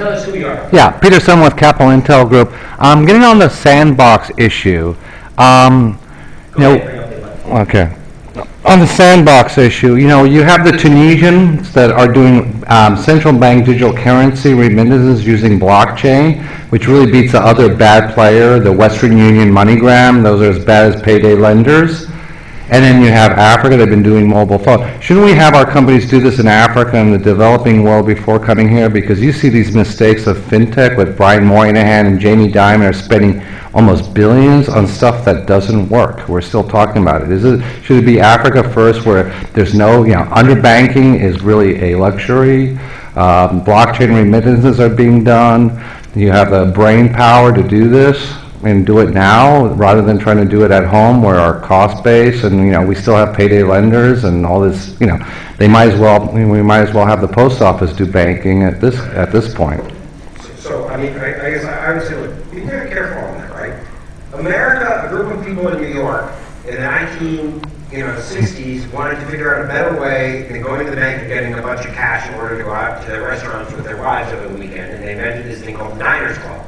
Tell us who you are. Yeah, Peter Sun with Capital Intel Group. Getting on the sandbox issue. Okay. On the sandbox issue, you have the Tunisians that are doing central bank digital currency remittances using blockchain, which really beats the other bad player, the Western Union MoneyGram. Those are as bad as payday lenders. And then you have Africa, they've been doing mobile phone. Shouldn't we have our companies do this in Africa and the developing world before coming here? Because you see these mistakes of fintech with Brian Moynihan and Jamie Dimon are spending almost billions on stuff that doesn't work. We're still talking about it. Should it be Africa first where there's no, underbanking is really a luxury. Blockchain remittances are being done. You have the brain power to do this and do it now rather than trying to do it at home where our cost base and we still have payday lenders and all this, we might as well have the post office do banking at this point. So I guess I would say, look, be very careful on that, right? America, a group of people in New York in the 1960s wanted to figure out a better way than going to the bank and getting a bunch of cash in order to go out to restaurants with their wives over the weekend, and they invented this thing called Diners Club,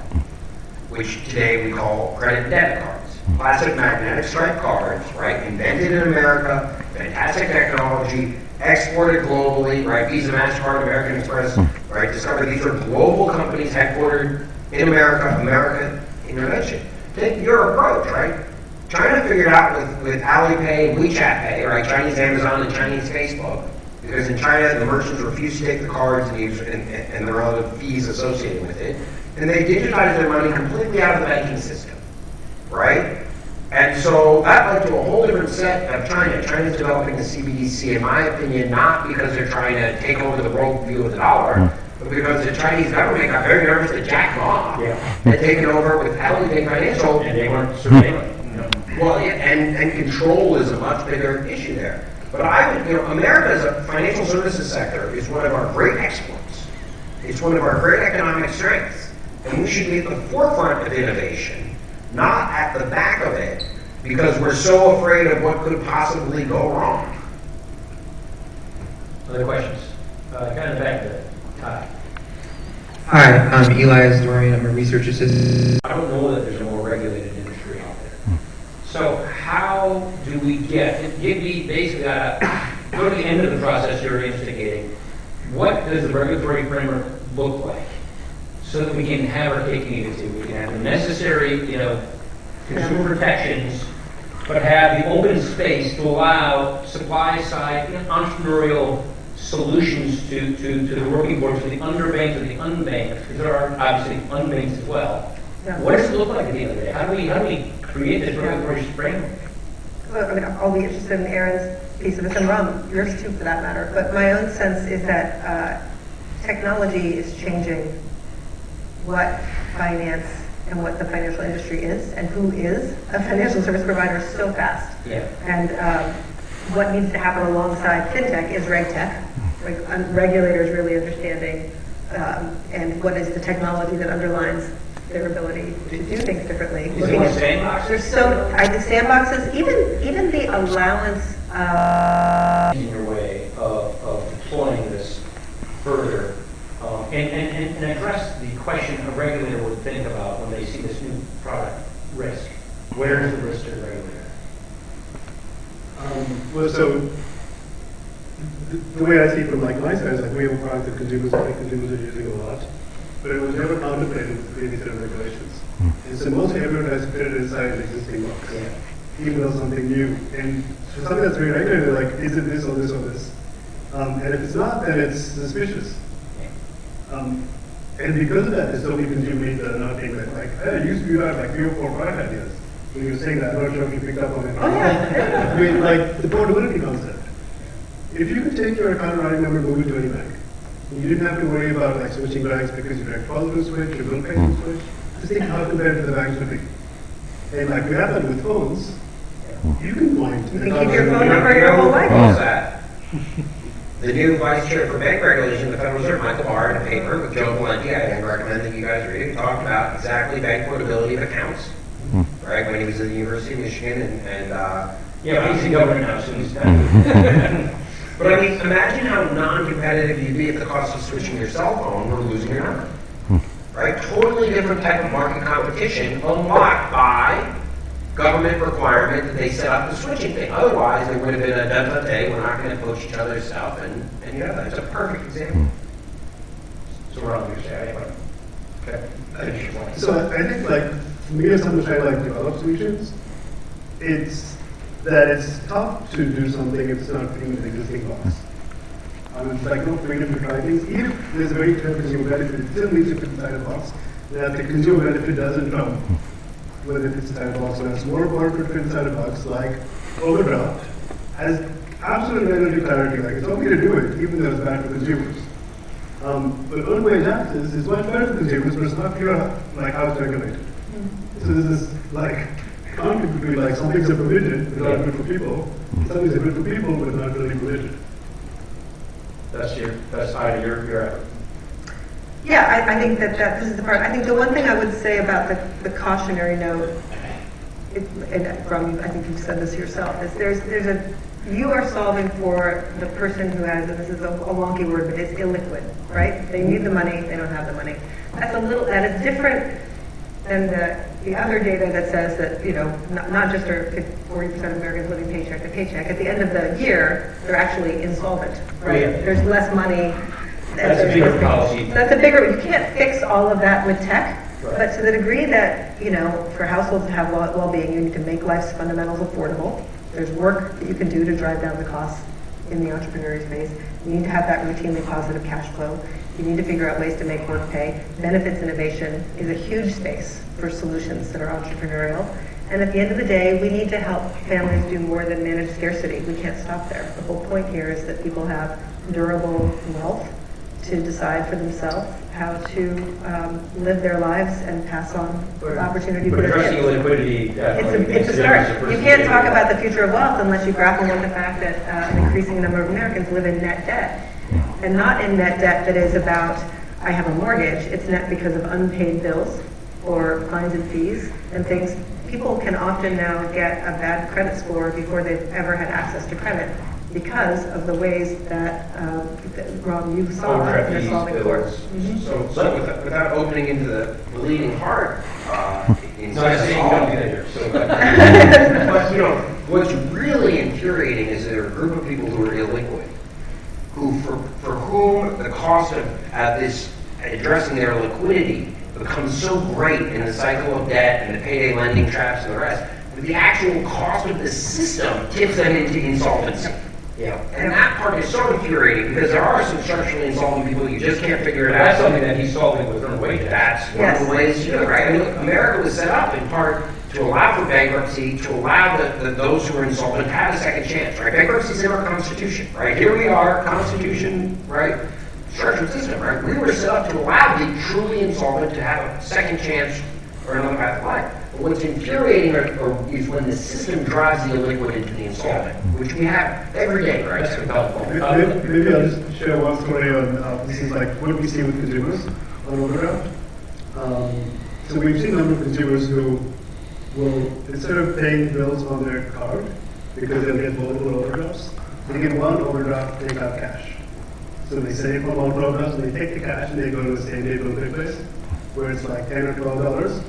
which today we call credit and debit cards. Classic magnetic stripe cards, right? Invented in America, fantastic technology, exported globally, right? Visa, MasterCard, American Express, right? Discovered these are global companies headquartered in America, American intervention. Take your approach, right? China figured out with Alipay and WeChat Pay, right? Chinese Amazon and Chinese Facebook. Because in China, the merchants refuse to take the cards and the relative fees associated with it. And they digitized their money completely out of the banking system, right? And so that led to a whole different set of China. China's developing the CBDC, in my opinion, not because they're trying to take over the world view of the dollar, but because the Chinese government got very nervous that Jack Ma had taken over with Alipay Financial. And they weren't surveilling. Well, yeah, and control is a much bigger issue there. But America as a financial services sector is one of our great exports. It's one of our great economic strengths. And we should be at the forefront of innovation, not at the back of it, because we're so afraid of what could possibly go wrong. Other questions? Kind of back to Todd. Hi, I'm Eli Asdorian. I'm a research assistant. I don't know that there's a more regulated industry out there. So how do we give me basically go to the end of the process you're instigating, what does the regulatory framework look like so that we can have our cake and eat it too? We can have the necessary, consumer protections, but have the open space to allow supply side entrepreneurial solutions to the working force, to the underbanked, to the unbanked, because there are obviously unbanked as well. Yeah. What does it look like at the end of the day? How do we create this regulatory framework? Well, I'll be interested in Aaron's piece of this, and Ram, yours too for that matter. But my own sense is that technology is changing what finance and what the financial industry is and who is a financial service provider so fast. Yeah. And what needs to happen alongside fintech is regtech, regulators really understanding and what is the technology that underlines their ability to do things differently. Is it more sandboxes? There's sandboxes, even the allowance in your way of deploying this further and address the question a regulator would think about when they see this new product risk. Where is the risk to the regulator? So the way I see it from my side is we have a product that consumers are using a lot, but it was never contemplated with any set of regulations. And so mostly everyone has to fit it inside an existing box, even though something new. And for something that's very regulated, is it this or this or this? And if it's not, then it's suspicious. And because of that, there's so many consumer needs that are not being met. I used to have 3 or 4 product ideas. When you were saying that, I'm not sure if you picked up on it. Oh, yeah. I mean, the portability concept. If you could take your account routing number and move it to any bank, and you didn't have to worry about switching banks because your direct deposit will switch, your bill pay will switch, just think how competitive the banks would be. And we have that with phones. You can point. You can keep your phone number your whole life. That. The new vice chair for bank regulation, the Federal Reserve, Michael Barr, in a paper with Joe Valenti, I recommend that you guys read it, talked about exactly bank portability of accounts, right, when he was at the University of Michigan, he's in government now, so he's done. But imagine how non-competitive you'd be if the cost of switching your cell phone were losing your number. right? Totally different type of market competition unlocked by government requirement that they set up the switching thing. Otherwise, there would have been a dun-dun-day, we're not going to poach each other's stuff, and you know, that's a perfect example. So we're on your side, but, okay. Finish your point. So I think like, for me as someone trying to like develop solutions, it's that it's tough to do something if it's not in the existing box. It's like no freedom to try things. Even if there's a very clear consumer benefit, it still needs to fit inside a box. That the consumer benefit doesn't come whether it fits inside a box or has more power to fit inside a box, like overdraft, has absolute regulatory clarity. Like it's okay to do it, even though it's bad for consumers. But earned wage access is much better for consumers, but it's not clear like how it's regulated. So there's this like conflict between like some things are permitted but not good for people, and some things are good for people but not really permitted. That's Ida, your effort. Yeah, I think that this is the part. I think the one thing I would say about the cautionary note, and from, I think you've said this yourself, is you are solving for the person who has, and this is a wonky word, but it's illiquid, right? They need the money, they don't have the money. That is different than the other data that says that, you know, not just are 40% of Americans living paycheck to paycheck. At the end of the year, they're actually insolvent, right? Yeah. There's less money. That's a bigger policy. That's a bigger, you can't fix all of that with tech, but to the degree that, you know, for households to have well-being, you need to make life's fundamentals affordable. There's work that you can do to drive down the costs in the entrepreneurial space. You need to have that routinely positive cash flow. You need to figure out ways to make work pay. Benefits innovation is a huge space for solutions that are entrepreneurial. And at the end of the day, we need to help families do more than manage scarcity. We can't stop there. The whole point here is that people have durable wealth to decide for themselves how to live their lives and pass on opportunity for But their addressing kids. liquidity, It's a start. You can't talk about the future of wealth unless you grapple with the fact that an increasing number of Americans live in net debt. And not in net debt that is about, I have a mortgage, it's net because of unpaid bills or fines and fees and things. People can often now get a bad credit score before they've ever had access to credit because of the ways that, Rob, you saw Overdraft they're fees, solving for. bills. So without opening into the bleeding heart, in No, I say you don't do that here, so. but you know, what's really infuriating is there are a group of people who are illiquid, who for whom the cost of this addressing their liquidity becomes so great in the cycle of debt and the payday lending traps and the rest, that the actual cost of the system tips them into insolvency. Yeah. And that part is so infuriating because there are some structurally insolvent people, you just can't figure it That's out. something that he's solving with earned wage. That's one of the ways to do it, right? I mean, look, America was set up in part to allow for bankruptcy, to allow those who are insolvent to have a second chance, right? Bankruptcy is in our Constitution, right? Here we are, Constitution, right? Structured system, right? We were set up to allow the truly insolvent to have a second chance or another path of life. But what's infuriating is when the system drives the illiquid into the insolvent, which we have every day, right? That's compelling. Maybe I'll just share one story on this is like what we see with consumers on overdraft. So we've seen a number of consumers who will, instead of paying bills on their card, because they'll get multiple overdrafts, they get one overdraft, take out cash. So they save from all overdrafts, and they take the cash and they go to the same day bill pay place, where it's like $10 or $12.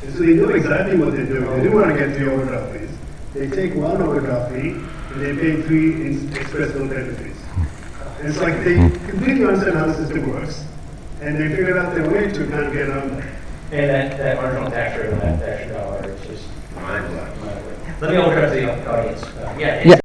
And so they know exactly what they're doing. They do want to get 3 overdraft fees. They take 1 overdraft fee, and they pay 3 express bill payment fees. And it's like they completely understand how the system works, and they figured out their way to kind of get around that. And that marginal tax rate on that extra dollar is just Mind blowing. Let me open it up to the audience. Yeah. Yeah,